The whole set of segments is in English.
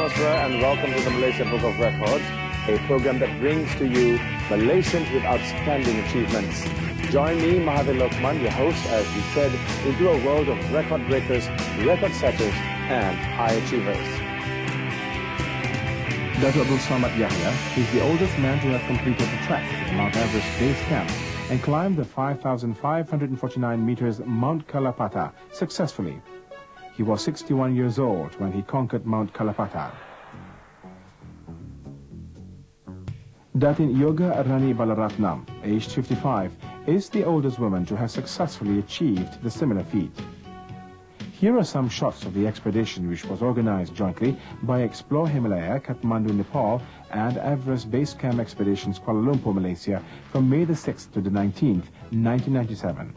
Basra and welcome to the Malaysia Book of Records, a program that brings to you Malaysians with outstanding achievements. Join me, Mahathir Lokman, your host, as we tread into a world of record breakers, record setters, and high achievers. Dr. Abdul Samad Yahya is the oldest man to have completed the trek to Mount Everest Base Camp and climbed the 5,549 meters Mount Kalapata successfully. He was 61 years old when he conquered Mount Kalapata. Datin Yoga Rani Balaratnam, aged 55, is the oldest woman to have successfully achieved the similar feat. Here are some shots of the expedition, which was organized jointly by Explore Himalaya, Kathmandu, Nepal, and Everest Base Camp Expeditions, Kuala Lumpur, Malaysia, from May the 6th to the 19th, 1997.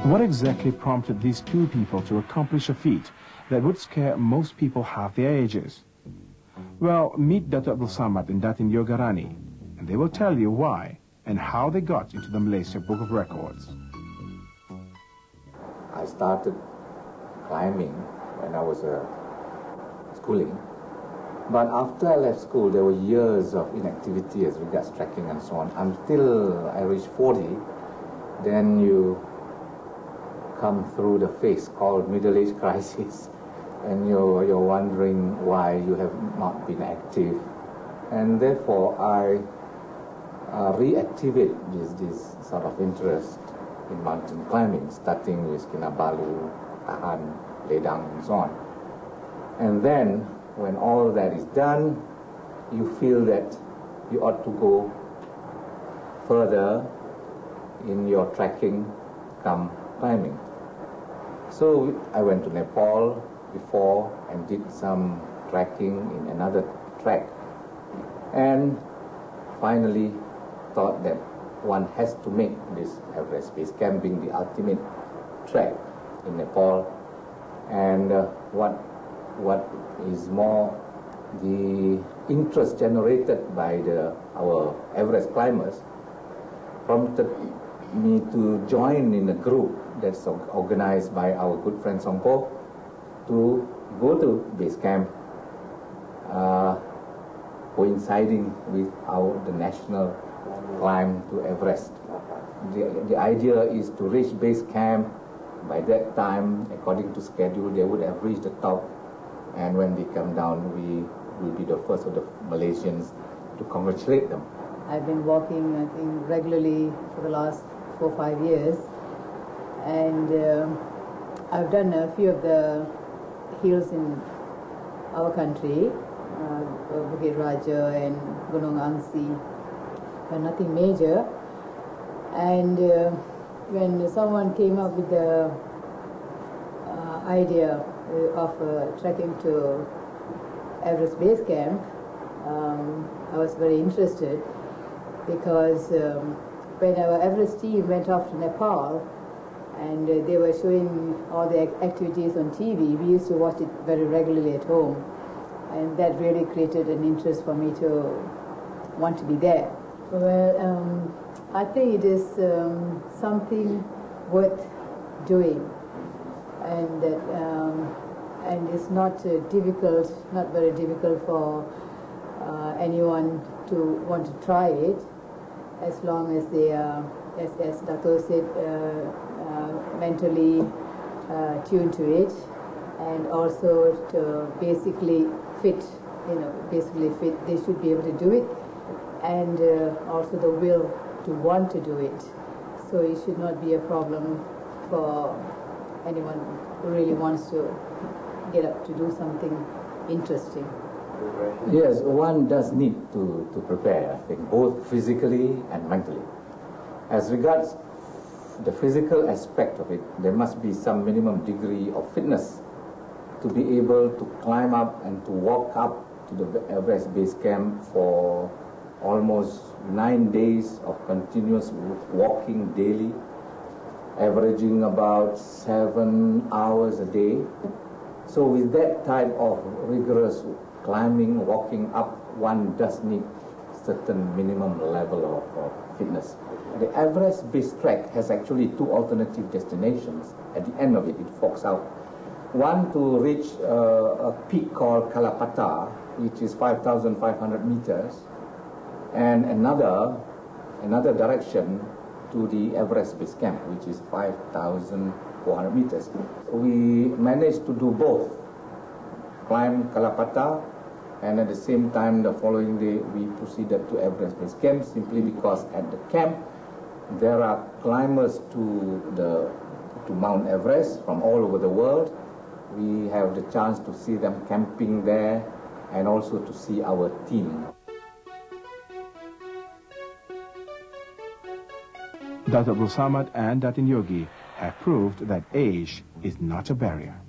What exactly prompted these two people to accomplish a feat that would scare most people half their ages? Well, meet Dr. Abdul Samad and Datin Yogarani, and they will tell you why and how they got into the Malaysia Book of Records. I started climbing when I was schooling, but after I left school, there were years of inactivity as regards trekking and so on. Until I reached 40, then you come through the phase called middle-age crisis, and you're wondering why you have not been active, and therefore I reactivate this sort of interest in mountain climbing, starting with Kinabalu, Tahan, Ledang, and so on. And then, when all that is done, you feel that you ought to go further in your trekking, come climbing. So I went to Nepal before and did some trekking in another trek, and finally thought that one has to make this Everest Base Camp being the ultimate trek in Nepal. And what is more, the interest generated by our Everest climbers prompted me to join in a group that's organized by our good friend Songpo to go to base camp, coinciding with the national climb to Everest. The idea is to reach base camp. By that time, according to schedule, they would have reached the top, and when they come down, we will be the first of the Malaysians to congratulate them. I've been walking, I think, regularly for the last 4 or 5 years, and I've done a few of the hills in our country, Bukit Raja and Gunung Angsi, but nothing major. And when someone came up with the idea of trekking to Everest Base Camp, I was very interested, because when our Everest team went off to Nepal and they were showing all the activities on TV, we used to watch it very regularly at home, and that really created an interest for me to want to be there. Well, I think it is something worth doing, and that and it's not difficult, not very difficult for anyone to want to try it, as long as they are, as Dato said, mentally tuned to it, and also to basically fit, basically fit. They should be able to do it, and also the will to want to do it. So it should not be a problem for anyone who really wants to get up to do something interesting. Yes, one does need to prepare, I think, both physically and mentally. As regards the physical aspect of it, there must be some minimum degree of fitness to be able to climb up and to walk up to the Everest Base Camp for almost 9 days of continuous walking daily, averaging about 7 hours a day. So with that type of rigorous climbing, walking up, one does need certain minimum level of fitness. The Everest Base Trek has actually 2 alternative destinations. At the end of it, it forks out. One to reach a peak called Kalapata, which is 5,500 meters, and another direction to the Everest Base Camp, which is 5,400 meters. We managed to do both, climb Kalapata, and at the same time, the following day, we proceeded to Everest Base Camp, simply because at the camp, there are climbers to Mount Everest from all over the world. We have the chance to see them camping there and also to see our team. Dr. Abdul Samad and Datin Yogi have proved that age is not a barrier.